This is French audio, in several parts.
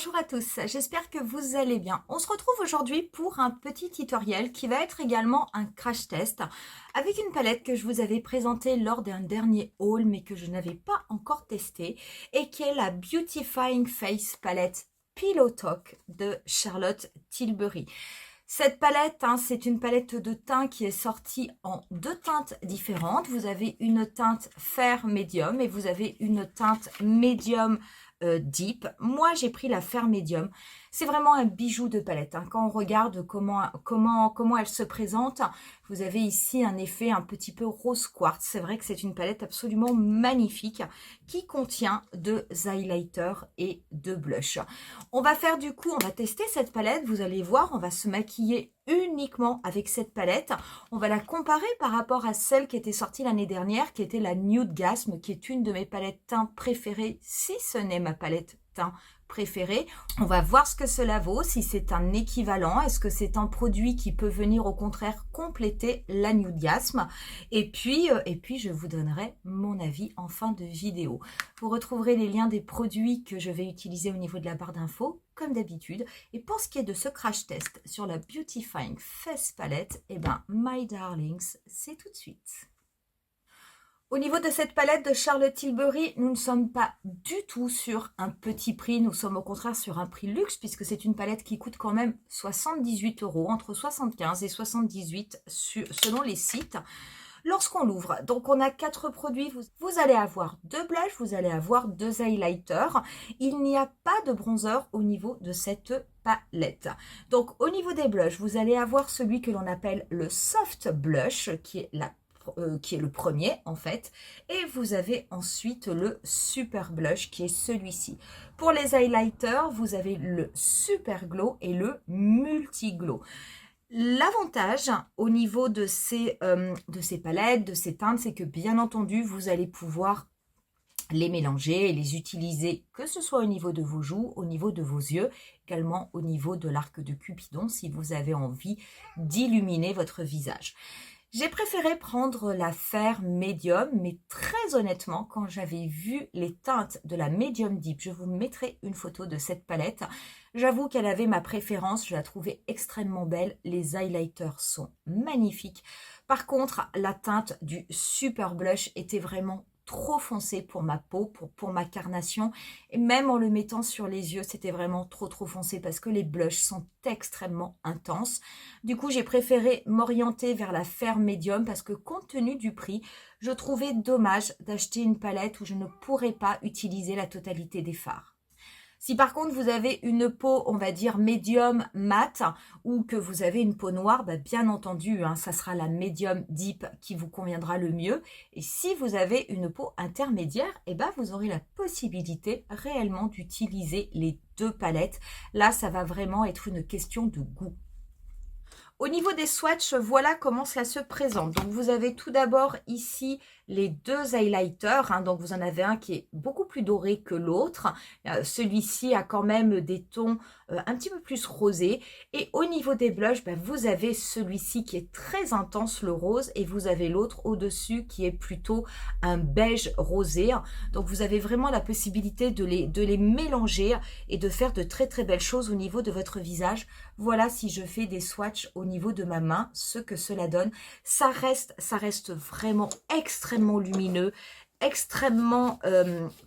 Bonjour à tous, j'espère que vous allez bien. On se retrouve aujourd'hui pour un petit tutoriel qui va être également un crash test avec une palette que je vous avais présentée lors d'un dernier haul mais que je n'avais pas encore testée et qui est la Beautifying Face Palette Pillow Talk de Charlotte Tilbury. Cette palette, c'est une palette de teint qui est sortie en deux teintes différentes. Vous avez une teinte Fair Medium et vous avez une teinte Medium Deep. Moi, j'ai pris la Fair Medium. C'est vraiment un bijou de palette. Quand on regarde comment elle se présente, vous avez ici un effet un petit peu rose quartz. C'est vrai que c'est une palette absolument magnifique qui contient deux highlighters et deux blushs. On va faire du coup, on va tester cette palette. Vous allez voir, on va se maquiller uniquement avec cette palette. On va la comparer par rapport à celle qui était sortie l'année dernière, qui était la Nude Gasm, qui est une de mes palettes teint préférées, si ce n'est ma palette teint préférée. On va voir ce que cela vaut, si c'est un équivalent, est-ce que c'est un produit qui peut venir au contraire compléter la Nude Gasm. Et puis je vous donnerai mon avis en fin de vidéo. Vous retrouverez les liens des produits que je vais utiliser au niveau de la barre d'infos, comme d'habitude. Et pour ce qui est de ce crash test sur la Beautifying Face Palette, eh ben, my darlings, c'est tout de suite. Au niveau de cette palette de Charlotte Tilbury, nous ne sommes pas du tout sur un petit prix, nous sommes au contraire sur un prix luxe puisque c'est une palette qui coûte quand même 78 €, entre 75 et 78 selon les sites. Lorsqu'on l'ouvre, donc on a 4 produits, vous allez avoir 2 blushs, vous allez avoir 2 highlighters. Il n'y a pas de bronzer au niveau de cette palette. Donc au niveau des blushs, vous allez avoir celui que l'on appelle le soft blush, qui est le premier en fait, et vous avez ensuite le super blush qui est celui-ci. Pour les highlighters, vous avez le super glow et le multi glow. L'avantage au niveau de ces palettes, de ces teintes, c'est que bien entendu, vous allez pouvoir les mélanger et les utiliser, que ce soit au niveau de vos joues, au niveau de vos yeux, également au niveau de l'arc de Cupidon, si vous avez envie d'illuminer votre visage. J'ai préféré prendre la Fair Medium, mais très honnêtement, quand j'avais vu les teintes de la Medium Deep, je vous mettrai une photo de cette palette, j'avoue qu'elle avait ma préférence, je la trouvais extrêmement belle, les highlighters sont magnifiques. Par contre, la teinte du Super Blush était vraiment trop foncé pour ma peau, pour ma carnation, et même en le mettant sur les yeux, c'était vraiment trop foncé parce que les blushs sont extrêmement intenses. Du coup, j'ai préféré m'orienter vers la Fair Medium parce que compte tenu du prix, je trouvais dommage d'acheter une palette où je ne pourrais pas utiliser la totalité des fards. Si par contre vous avez une peau, on va dire médium mat ou que vous avez une peau noire, bien entendu, ça sera la médium deep qui vous conviendra le mieux. Et si vous avez une peau intermédiaire, vous aurez la possibilité réellement d'utiliser les deux palettes. Là, ça va vraiment être une question de goût. Au niveau des swatchs, voilà comment cela se présente. Donc, vous avez tout d'abord ici les deux highlighters. Donc, vous en avez un qui est beaucoup plus doré que l'autre. Celui-ci a quand même des tons un petit peu plus rosés. Et au niveau des blushs, vous avez celui-ci qui est très intense, le rose. Et vous avez l'autre au-dessus qui est plutôt un beige rosé. Donc, vous avez vraiment la possibilité de les mélanger et de faire de très belles choses au niveau de votre visage. Voilà, si je fais des swatchs au niveau de ma main, ce que cela donne. Ça reste vraiment extrêmement lumineux, extrêmement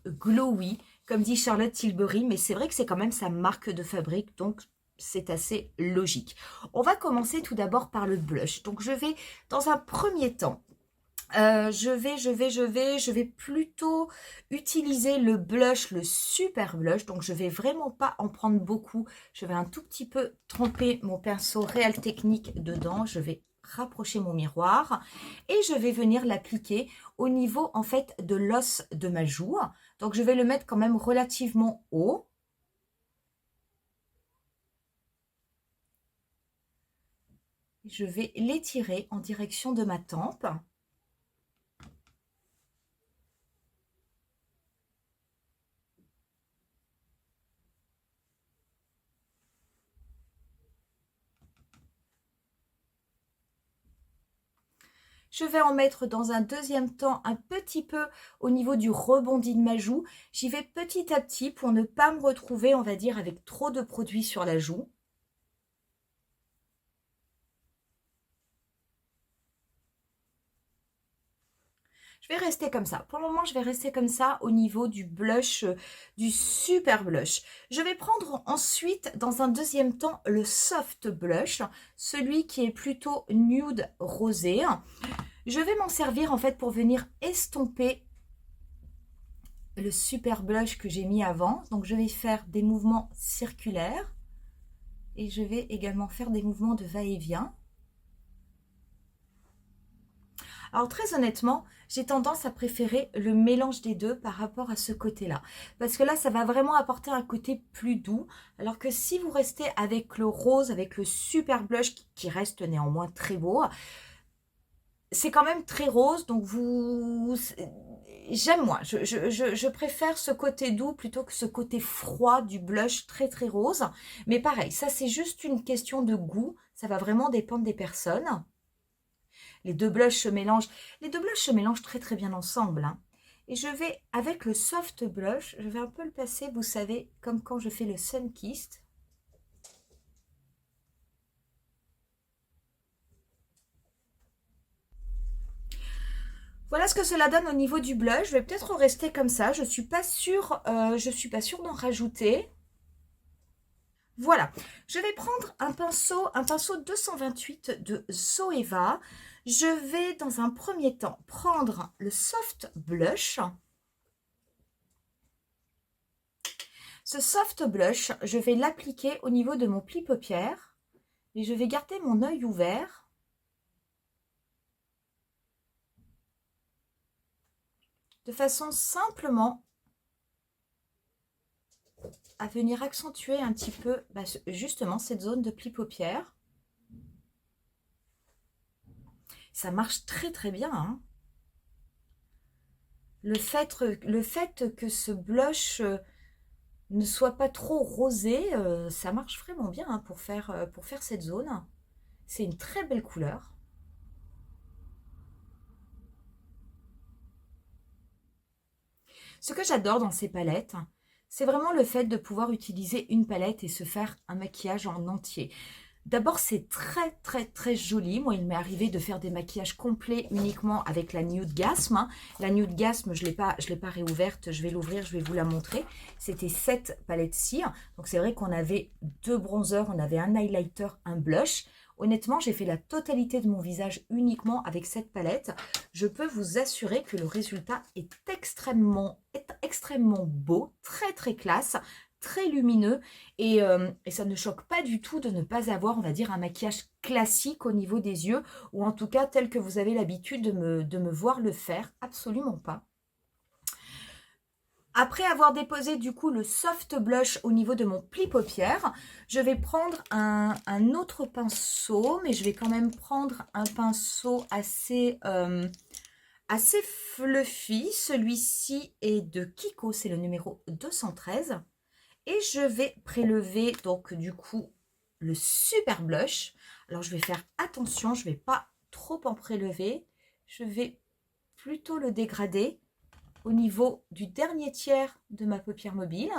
glowy, comme dit Charlotte Tilbury, mais c'est vrai que c'est quand même sa marque de fabrique, donc c'est assez logique. On va commencer tout d'abord par le blush. Donc je vais, dans un premier temps, je vais plutôt utiliser le blush, le super blush. Donc, je vais vraiment pas en prendre beaucoup. Je vais un tout petit peu tremper mon pinceau Real Technique dedans. Je vais rapprocher mon miroir et je vais venir l'appliquer au niveau, en fait, de l'os de ma joue. Donc, je vais le mettre quand même relativement haut. Je vais l'étirer en direction de ma tempe. Je vais en mettre dans un deuxième temps un petit peu au niveau du rebondi de ma joue. J'y vais petit à petit pour ne pas me retrouver, on va dire, avec trop de produits sur la joue. Je vais rester comme ça. Pour le moment, je vais rester comme ça au niveau du blush, du super blush. Je vais prendre ensuite, dans un deuxième temps, le soft blush, celui qui est plutôt nude rosé. Je vais m'en servir en fait pour venir estomper le super blush que j'ai mis avant. Donc, je vais faire des mouvements circulaires et je vais également faire des mouvements de va-et-vient. Alors très honnêtement, j'ai tendance à préférer le mélange des deux par rapport à ce côté-là. Parce que là, ça va vraiment apporter un côté plus doux. Alors que si vous restez avec le rose, avec le super blush qui reste néanmoins très beau, c'est quand même très rose. Donc j'aime moi. Je préfère ce côté doux plutôt que ce côté froid du blush très très rose. Mais pareil, ça c'est juste une question de goût. Ça va vraiment dépendre des personnes. Les deux blushs se mélangent. Les deux blushs se mélangent très très bien ensemble. Hein. Et je vais, avec le soft blush, je vais un peu le passer, vous savez, comme quand je fais le Sun Kissed. Voilà ce que cela donne au niveau du blush. Je vais peut-être rester comme ça. Je suis pas sûre, d'en rajouter. Voilà, je vais prendre un pinceau 228 de Zoeva. Je vais dans un premier temps prendre le soft blush. Ce soft blush, je vais l'appliquer au niveau de mon pli paupière et je vais garder mon œil ouvert. De façon simplement à venir accentuer un petit peu justement cette zone de pli paupière. Ça marche très très bien. Hein. Le fait que ce blush ne soit pas trop rosé, ça marche vraiment bien hein, pour faire cette zone. C'est une très belle couleur. Ce que j'adore dans ces palettes, c'est vraiment le fait de pouvoir utiliser une palette et se faire un maquillage en entier. D'abord, c'est très très très joli. Moi, il m'est arrivé de faire des maquillages complets uniquement avec la Nude Gasm. Hein. La Nude Gasm, je l'ai pas réouverte. Je vais l'ouvrir, je vais vous la montrer. C'était cette palette-ci. Donc, c'est vrai qu'on avait deux bronzers, on avait un highlighter, un blush. Honnêtement, j'ai fait la totalité de mon visage uniquement avec cette palette. Je peux vous assurer que le résultat est extrêmement beau, très très classe, très lumineux et ça ne choque pas du tout de ne pas avoir, on va dire, un maquillage classique au niveau des yeux ou en tout cas tel que vous avez l'habitude de me voir le faire, absolument pas. Après avoir déposé du coup le soft blush au niveau de mon pli paupière, je vais prendre un autre pinceau, mais je vais quand même prendre un pinceau assez fluffy. Celui-ci est de Kiko, c'est le numéro 213. Et je vais prélever donc du coup le super blush. Alors je vais faire attention, je ne vais pas trop en prélever. Je vais plutôt le dégrader au niveau du dernier tiers de ma paupière mobile.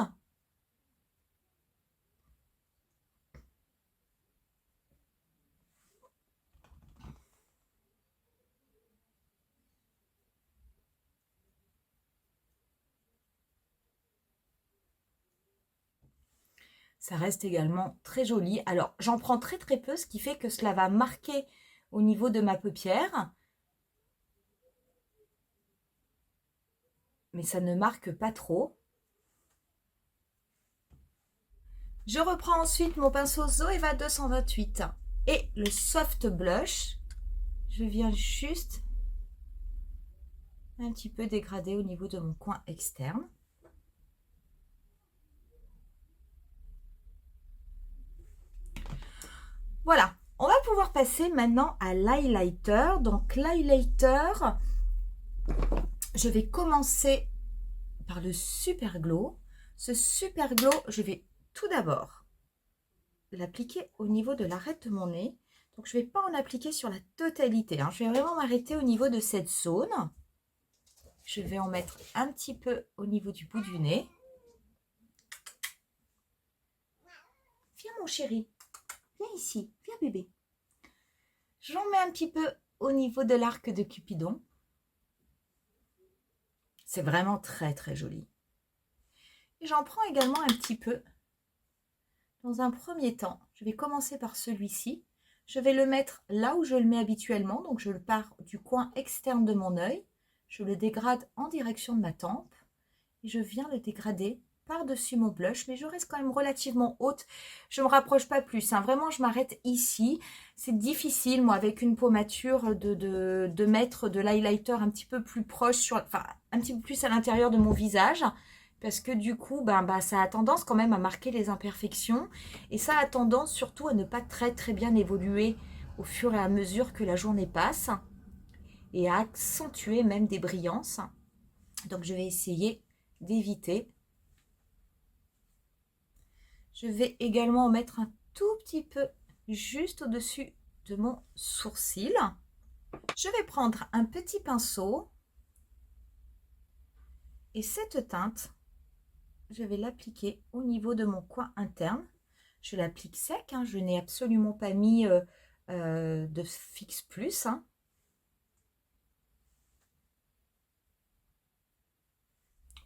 Ça reste également très joli. Alors, j'en prends très très peu, ce qui fait que cela va marquer au niveau de ma paupière. Mais ça ne marque pas trop. Je reprends ensuite mon pinceau Zoeva 228 et le soft blush. Je viens juste un petit peu dégrader au niveau de mon coin externe. Voilà, on va pouvoir passer maintenant à l'highlighter. Donc l'highlighter, je vais commencer par le Super Glow. Ce Super Glow, je vais tout d'abord l'appliquer au niveau de l'arête de mon nez, Donc, je ne vais pas en appliquer sur la totalité, hein. Je vais vraiment m'arrêter au niveau de cette zone. Je vais en mettre un petit peu au niveau du bout du nez. Viens mon chéri, viens ici, viens bébé. J'en mets un petit peu au niveau de l'arc de Cupidon. C'est vraiment très très joli. Et j'en prends également un petit peu. Dans un premier temps, je vais commencer par celui-ci. Je vais le mettre là où je le mets habituellement. Donc je le pars du coin externe de mon œil. Je le dégrade en direction de ma tempe. Et je viens le dégrader par-dessus mon blush. Mais je reste quand même relativement haute. Je ne me rapproche pas plus, hein. Vraiment, je m'arrête ici. C'est difficile, moi, avec une peau mature, de mettre de l'highlighter un petit peu plus proche, enfin, un petit peu plus à l'intérieur de mon visage. Parce que du coup, ça a tendance quand même à marquer les imperfections. Et ça a tendance surtout à ne pas très très bien évoluer au fur et à mesure que la journée passe. Et à accentuer même des brillances. Donc je vais essayer d'éviter. Je vais également en mettre un tout petit peu juste au-dessus de mon sourcil. Je vais prendre un petit pinceau. Et cette teinte, je vais l'appliquer au niveau de mon coin interne. Je l'applique sec, hein, je n'ai absolument pas mis de fixe plus. Hein.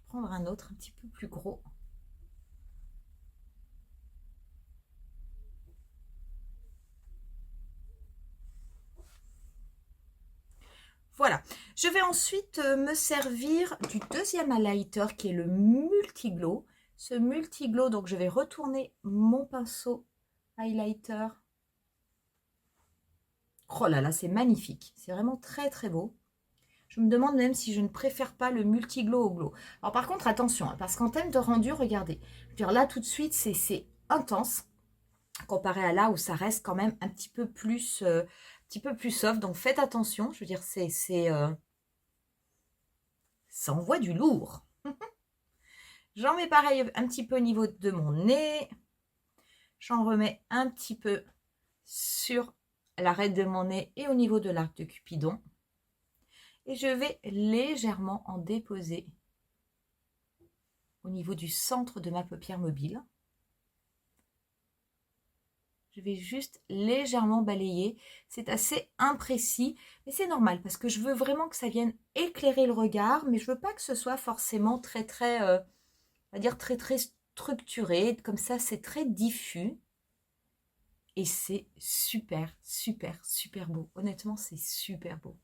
Prendre un autre un petit peu plus gros. Voilà, je vais ensuite me servir du deuxième highlighter qui est le Multiglow. Ce Multiglow, donc je vais retourner mon pinceau highlighter. Oh là là, c'est magnifique, c'est vraiment très très beau. Je me demande même si je ne préfère pas le Multiglow au glow. Alors par contre, attention, hein, parce qu'en termes de rendu, regardez. Je veux dire, là tout de suite, c'est intense comparé à là où ça reste quand même un petit peu plus soft. Donc faites attention, je veux dire, ça envoie du lourd. J'en mets pareil un petit peu au niveau de mon nez. J'en remets un petit peu sur l'arête de mon nez et au niveau de l'arc de Cupidon. Et je vais légèrement en déposer au niveau du centre de ma paupière mobile. Je vais juste légèrement balayer. C'est assez imprécis, mais c'est normal parce que je veux vraiment que ça vienne éclairer le regard, mais je veux pas que ce soit forcément très très, on va dire très très structuré. Comme ça, c'est très diffus. Et c'est super, super, super beau. Honnêtement, c'est super beau.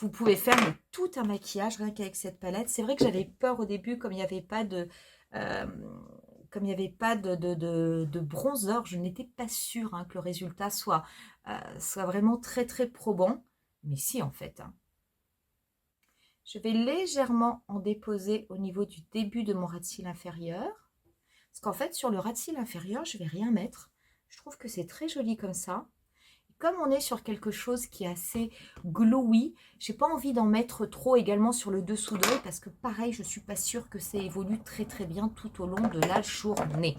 Vous pouvez faire tout un maquillage rien qu'avec cette palette. C'est vrai que j'avais peur au début, comme il n'y avait pas de... comme il n'y avait pas de bronzer, je n'étais pas sûre hein, que le résultat soit vraiment très très probant. Mais si en fait. Hein. Je vais légèrement en déposer au niveau du début de mon ras de cils inférieur. Parce qu'en fait, sur le ras de cils inférieur, je ne vais rien mettre. Je trouve que c'est très joli comme ça. Comme on est sur quelque chose qui est assez glowy, j'ai pas envie d'en mettre trop également sur le dessous d'œil parce que pareil, je suis pas sûre que ça évolue très très bien tout au long de la journée.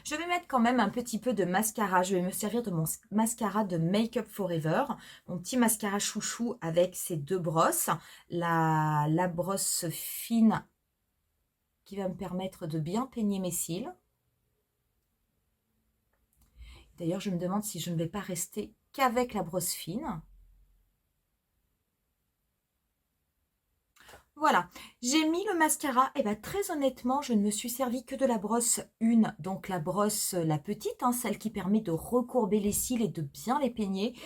Je vais mettre quand même un petit peu de mascara. Je vais me servir de mon mascara de Make Up Forever. Mon petit mascara chouchou avec ces deux brosses. La brosse fine qui va me permettre de bien peigner mes cils. D'ailleurs, je me demande si je ne vais pas rester qu'avec la brosse fine. Voilà, j'ai mis le mascara. Et bien, très honnêtement, je ne me suis servi que de la brosse 1. Donc, la brosse, la petite, hein, celle qui permet de recourber les cils et de bien les peigner.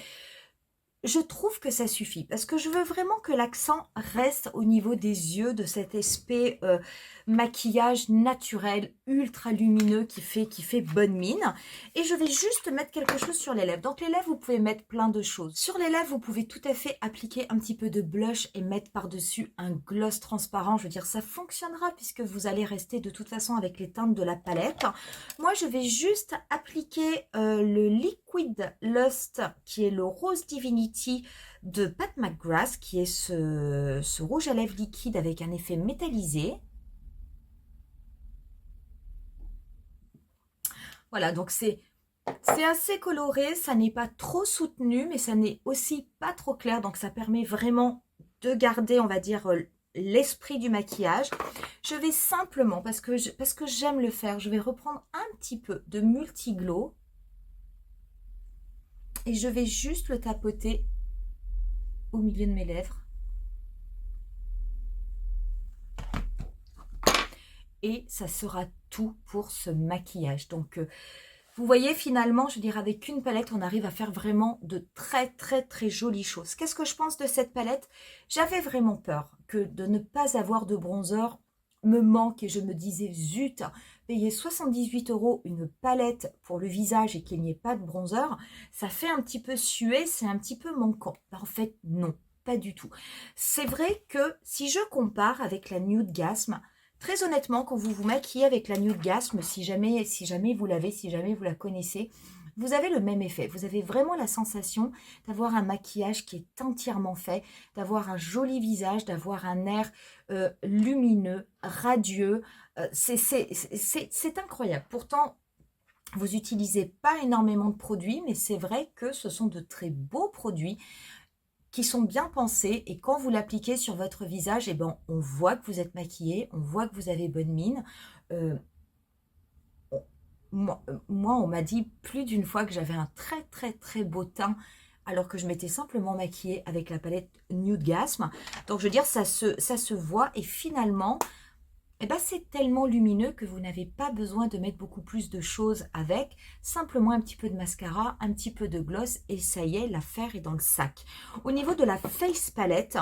Je trouve que ça suffit parce que je veux vraiment que l'accent reste au niveau des yeux, de cet aspect maquillage naturel, ultra lumineux qui fait bonne mine. Et je vais juste mettre quelque chose sur les lèvres. Donc les lèvres, vous pouvez mettre plein de choses. Sur les lèvres, vous pouvez tout à fait appliquer un petit peu de blush et mettre par-dessus un gloss transparent. Je veux dire, ça fonctionnera puisque vous allez rester de toute façon avec les teintes de la palette. Moi, je vais juste appliquer le Liquid Lust qui est le Rose Divinity de Pat McGrath, qui est ce rouge à lèvres liquide avec un effet métallisé. Voilà, donc c'est C'est assez coloré, ça n'est pas trop soutenu, mais ça n'est aussi pas trop clair. Donc ça permet vraiment de garder, on va dire, l'esprit du maquillage. Je vais simplement, parce que j'aime le faire, je vais reprendre un petit peu de Multiglow. Et je vais juste le tapoter au milieu de mes lèvres. Et ça sera tout pour ce maquillage. Donc, vous voyez, finalement, je veux dire, avec une palette, on arrive à faire vraiment de très, très, très jolies choses. Qu'est-ce que je pense de cette palette? J'avais vraiment peur que de ne pas avoir de bronzer me manque et je me disais, zut, payer 78 € une palette pour le visage et qu'il n'y ait pas de bronzer, ça fait un petit peu suer, c'est un petit peu manquant. En fait, non, pas du tout. C'est vrai que si je compare avec la Nude Gasm, très honnêtement, quand vous vous maquillez avec la Nude Gasm, si jamais vous l'avez, si jamais vous la connaissez, vous avez le même effet. Vous avez vraiment la sensation d'avoir un maquillage qui est entièrement fait, d'avoir un joli visage, d'avoir un air lumineux, radieux. C'est incroyable. Pourtant, vous n'utilisez pas énormément de produits, mais c'est vrai que ce sont de très beaux produits qui sont bien pensés, et quand vous l'appliquez sur votre visage, eh ben, on voit que vous êtes maquillé, on voit que vous avez bonne mine. Moi, on m'a dit plus d'une fois que j'avais un très très très beau teint alors que je m'étais simplement maquillée avec la palette Nude Gasm. Donc je veux dire, ça se voit, et finalement, eh ben, c'est tellement lumineux que vous n'avez pas besoin de mettre beaucoup plus de choses avec. Simplement un petit peu de mascara, un petit peu de gloss, et ça y est, l'affaire est dans le sac. Au niveau de la Face Palette,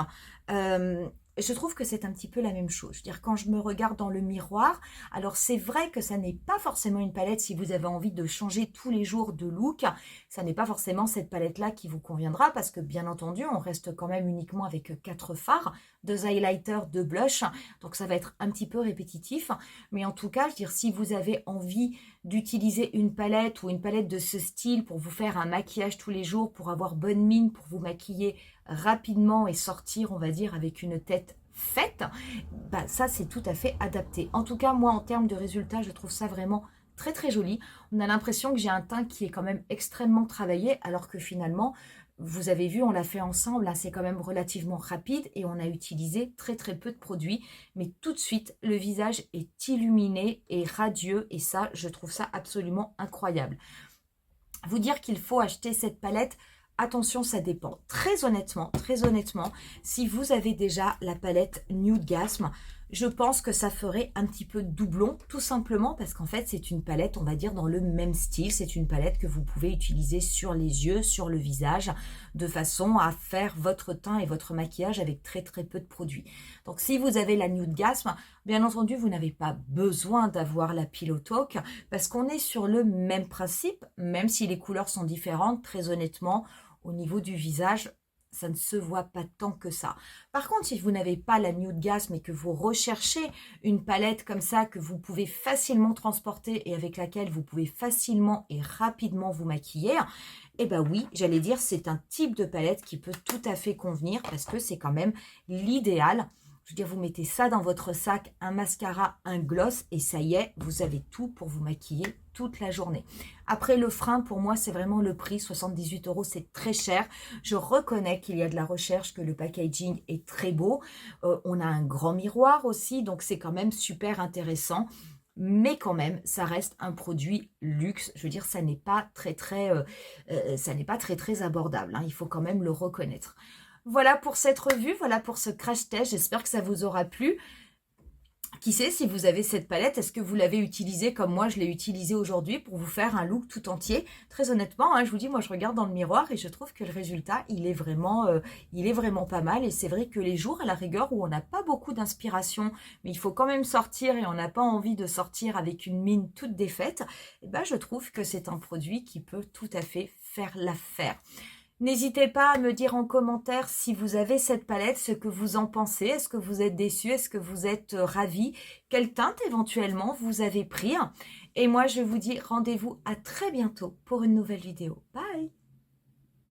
je trouve que c'est un petit peu la même chose. Je veux dire, quand je me regarde dans le miroir, alors c'est vrai que ça n'est pas forcément une palette si vous avez envie de changer tous les jours de look. Ça n'est pas forcément cette palette-là qui vous conviendra, parce que bien entendu, on reste quand même uniquement avec 4 fards, 2 highlighters, 2 blushs. Donc ça va être un petit peu répétitif. Mais en tout cas, je veux dire, si vous avez envie d'utiliser une palette ou une palette de ce style pour vous faire un maquillage tous les jours, pour avoir bonne mine, pour vous maquiller rapidement et sortir, on va dire, avec une tête faite, bah, ça c'est tout à fait adapté. En tout cas, moi, en termes de résultats, je trouve ça vraiment très très joli. On a l'impression que j'ai un teint qui est quand même extrêmement travaillé, alors que finalement, vous avez vu, on l'a fait ensemble, là c'est quand même relativement rapide et on a utilisé très très peu de produits, mais tout de suite le visage est illuminé et radieux, et ça, je trouve ça absolument incroyable. Vous dire qu'il faut acheter cette palette, attention, ça dépend. Très honnêtement, si vous avez déjà la palette Nude Gasm, je pense que ça ferait un petit peu doublon, tout simplement parce qu'en fait, c'est une palette, on va dire, dans le même style. C'est une palette que vous pouvez utiliser sur les yeux, sur le visage, de façon à faire votre teint et votre maquillage avec très très peu de produits. Donc, si vous avez la Nude Gasm, bien entendu, vous n'avez pas besoin d'avoir la Pillow Talk, parce qu'on est sur le même principe, même si les couleurs sont différentes. Très honnêtement, au niveau du visage, ça ne se voit pas tant que ça. Par contre, si vous n'avez pas la Nude Gasm mais que vous recherchez une palette comme ça que vous pouvez facilement transporter et avec laquelle vous pouvez facilement et rapidement vous maquiller, eh bien oui, j'allais dire, c'est un type de palette qui peut tout à fait convenir, parce que c'est quand même l'idéal. Je veux dire, vous mettez ça dans votre sac, un mascara, un gloss, et ça y est, vous avez tout pour vous maquiller toute la journée. Après, le frein, pour moi, c'est vraiment le prix. 78 €, c'est très cher. Je reconnais qu'il y a de la recherche, que le packaging est très beau. On a un grand miroir aussi, donc c'est quand même super intéressant. Mais quand même, ça reste un produit luxe. Je veux dire, ça n'est pas très, très abordable, hein. Il faut quand même le reconnaître. Voilà pour cette revue, voilà pour ce crash test. J'espère que ça vous aura plu. Qui sait, si vous avez cette palette, est-ce que vous l'avez utilisée comme moi je l'ai utilisée aujourd'hui pour vous faire un look tout entier? Très honnêtement, hein, je vous dis, moi je regarde dans le miroir et je trouve que le résultat, il est vraiment pas mal. Et c'est vrai que les jours à la rigueur où on n'a pas beaucoup d'inspiration, mais il faut quand même sortir et on n'a pas envie de sortir avec une mine toute défaite, eh ben, je trouve que c'est un produit qui peut tout à fait faire l'affaire. N'hésitez pas à me dire en commentaire si vous avez cette palette, ce que vous en pensez. Est-ce que vous êtes déçus? Est-ce que vous êtes ravis? Quelle teinte éventuellement vous avez pris? Et moi, je vous dis rendez-vous à très bientôt pour une nouvelle vidéo. Bye!